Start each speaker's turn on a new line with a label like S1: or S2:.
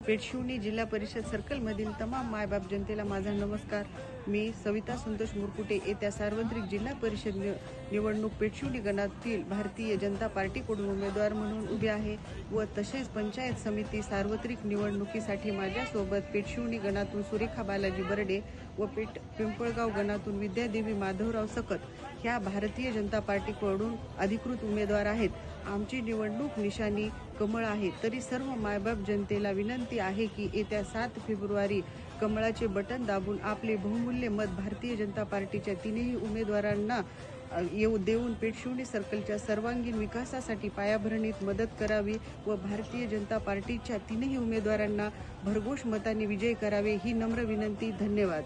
S1: पेठशिवणी जिल्हा परिषद सर्कलमधील तमाम मायबाप जनतेला माझा नमस्कार। मी सविता संतोष मुरकुटे येत्या सार्वत्रिक जिल्हा परिषद निवडणूक पेठशिवणी गणातील भारतीय जनता पार्टीकडून उमेदवार म्हणून उभे आहे व तसेच पंचायत समिती सार्वत्रिक निवडणुकीसाठी माझ्यासोबत पेठशिवणी गणातून सुरेखा बालाजी बर्डे व पिंपळगाव गणातून विद्यादेवी माधवराव सकत ह्या भारतीय जनता पार्टीकडून अधिकृत उमेदवार आहेत। आमची निवडणूक निशाणी कमळ आहे। तरी सर्व मायबाप जनतेला विनंती आहे की येत्या 7 फेब्रुवारी कमळाचे बटन दाबून आपले बहुमूल्य मत भारतीय जनता पार्टीच्या तिन्ही उमेदवारांना देऊन पेठशिवणी सर्कलच्या सर्वांगीण विकासासाठी पायाभरणीत मदत करावी व भारतीय जनता पार्टीच्या तिन्ही उमेदवारांना भरघोष मताने विजय करावे ही नम्र विनंती। धन्यवाद।